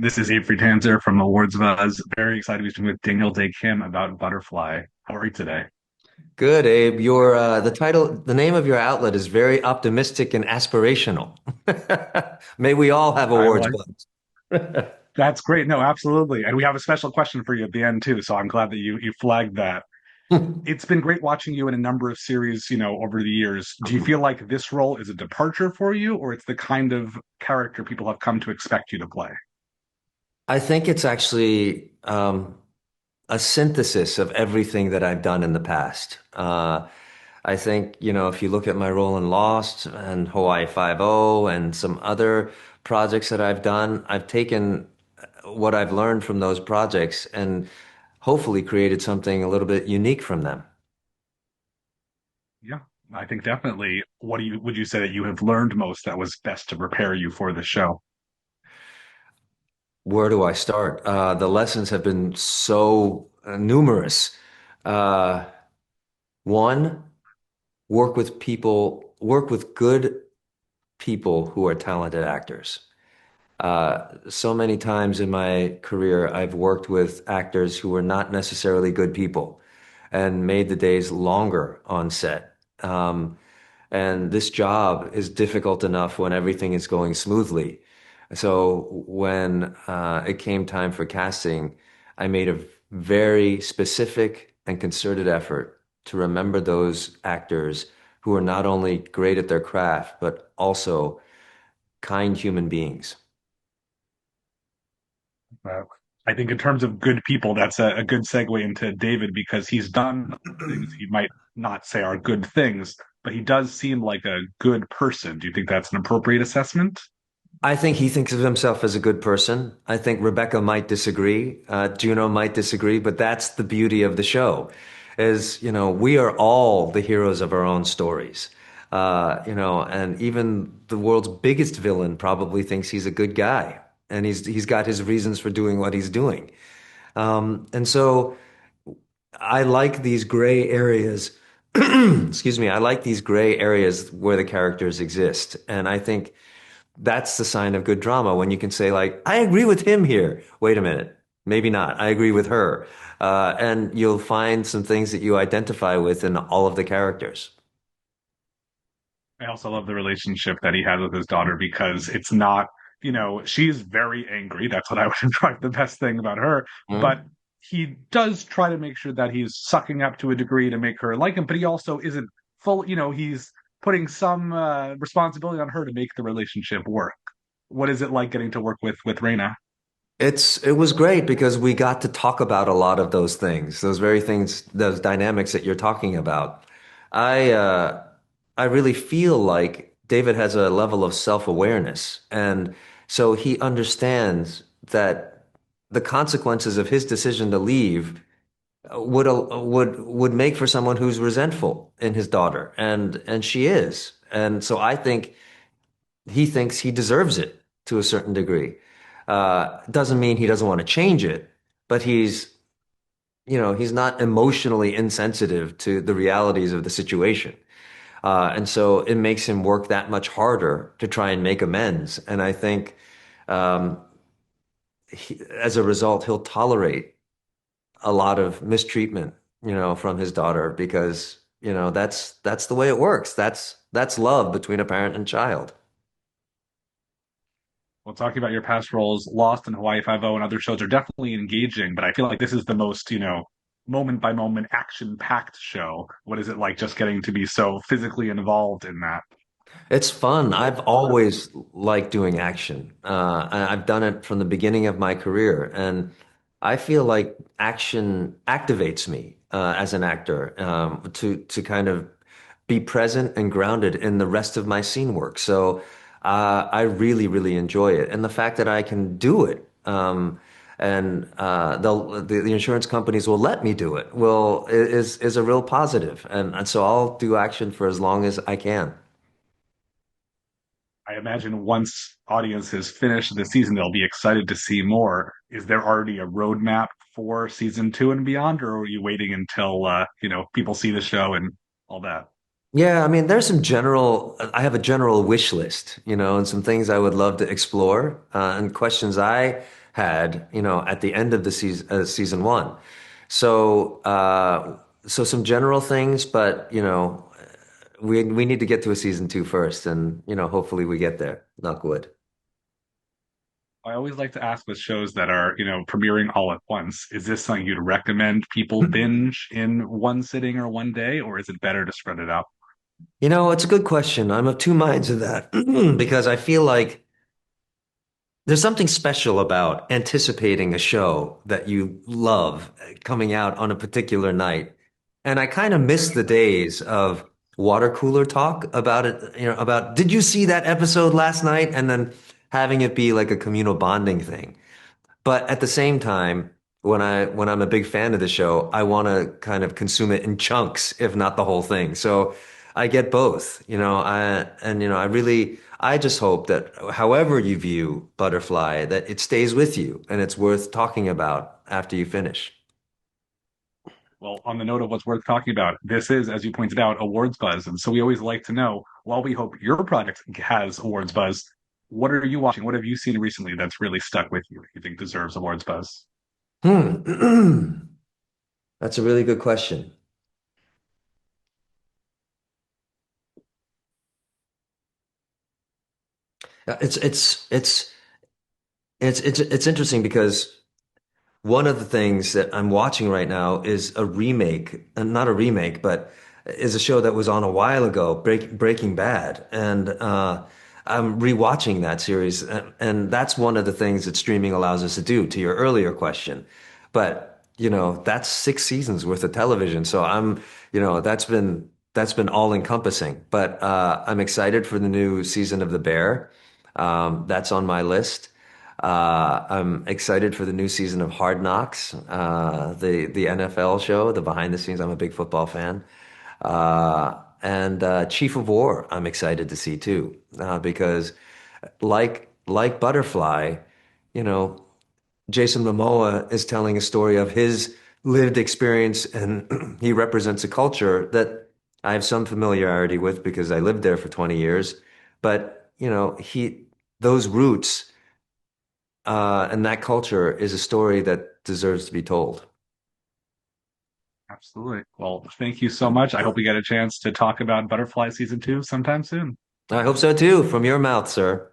This is Abe Friedtanzer from Awards Buzz. Very excited to be speaking with Daniel Dae Kim about Butterfly. How are you today? Good, Abe. Your the name of your outlet is very optimistic and aspirational. May we all have I awards like buzz. That's great. No, absolutely. And we have a special question for you at the end too. So I'm glad that you flagged that. It's been great watching you in a number of series, over the years. Do you feel like this role is a departure for you, or it's the kind of character people have come to expect you to play? I think it's actually a synthesis of everything that I've done in the past. I think, if you look at my role in Lost and Hawaii Five-O and some other projects that I've done, I've taken what I've learned from those projects and hopefully created something a little bit unique from them. Yeah, I think definitely. What would you say that you have learned most that was best to prepare you for the show? Where do I start? The lessons have been so numerous. Uh, one, work with good people who are talented actors. So many times in my career, I've worked with actors who were not necessarily good people and made the days longer on set. And this job is difficult enough when everything is going smoothly. So when it came time for casting, I made a very specific and concerted effort to remember those actors who are not only great at their craft, but also kind human beings. Uh, I think in terms of good people, that's a good segue into David because he's done things he might not say are good things, but he does seem like a good person. Do you think that's an appropriate assessment? I think he thinks of himself as a good person. I think Rebecca might disagree, Juno might disagree, but that's the beauty of the show, is, we are all the heroes of our own stories. And even the world's biggest villain probably thinks he's a good guy, and he's got his reasons for doing what he's doing. And so I like these gray areas. Excuse me. I like these gray areas where the characters exist, and I think that's the sign of good drama when you can say, like, I agree with him here. Wait a minute. Maybe not. I agree with her. And you'll find some things that you identify with in all of the characters. I also love the relationship that he had with his daughter because it's not, she's very angry. That's what I would describe the best thing about her. But Mhm. he does try to make sure that he's sucking up to a degree to make her like him, but he also isn't full, he's putting some responsibility on her to make the relationship work. What is it like getting to work with Reina? It was great because we got to talk about a lot of those things, those very things, those dynamics that you're talking about. I uh, I really feel like David has a level of self-awareness, and so he understands that the consequences of his decision to leave would make for someone who's resentful in his daughter, and she is, and so I think he thinks he deserves it to a certain degree. Doesn't mean he doesn't want to change it, but he's not emotionally insensitive to the realities of the situation. And so it makes him work that much harder to try and make amends. And I think um, as a result, he'll tolerate a lot of mistreatment, from his daughter because, that's the way it works. That's love between a parent and child. Well, talking about your past roles, Lost and Hawaii Five-O and other shows are definitely engaging, but I feel like this is the most, moment by moment action packed show. What is it like just getting to be so physically involved in that? It's fun. I've always liked doing action. I've done it from the beginning of my career, and I feel like action activates me as an actor to kind of be present and grounded in the rest of my scene work. So I really, really enjoy it, and the fact that I can do it. And the insurance companies will let me do it. Will is a real positive, and so I'll do action for as long as I can. I imagine once audiences finish the season, they'll be excited to see more. Is there already a roadmap for season two and beyond, or are you waiting until people see the show and all that? Yeah, I mean, I have a general wish list, and some things I would love to explore, and questions I had, at the end of the season one. So, so some general things, but we need to get to a season two first, and hopefully we get there. Knock wood. I always like to ask with shows that are, premiering all at once, is this something you'd recommend people binge in one sitting or one day, or is it better to spread it out? It's a good question. I'm of two minds of that because I feel like there's something special about anticipating a show that you love coming out on a particular night. And I kind of miss the days of water cooler talk about it, about did you see that episode last night? And then having it be like a communal bonding thing. But at the same time, when I'm a big fan of the show, I want to kind of consume it in chunks, if not the whole thing. So I get both, I just hope that however you view Butterfly, that it stays with you and it's worth talking about after you finish. Well, on the note of what's worth talking about, this is, as you pointed out, awards buzz. And so we always like to know, while we hope your project has awards buzz, what are you watching? What have you seen recently that's really stuck with you, you think deserves awards buzz? Hmm. That's a really good question. It's interesting because one of the things that I'm watching right now is a remake, not a remake, but is a show that was on a while ago, Breaking Bad, and I'm rewatching that series, and that's one of the things that streaming allows us to do. To your earlier question, but that's 6 seasons worth of television, so that's been all encompassing. But I'm excited for the new season of The Bear. That's on my list. I'm excited for the new season of Hard Knocks, the NFL show, the behind the scenes. I'm a big football fan. And Chief of War, I'm excited to see too, because like Butterfly, you know, Jason Momoa is telling a story of his lived experience, and he represents a culture that I have some familiarity with because I lived there for 20 years. But, he those roots and that culture is a story that deserves to be told. Absolutely. Well, thank you so much. I hope we get a chance to talk about Butterfly season two sometime soon. I hope so too, from your mouth, sir.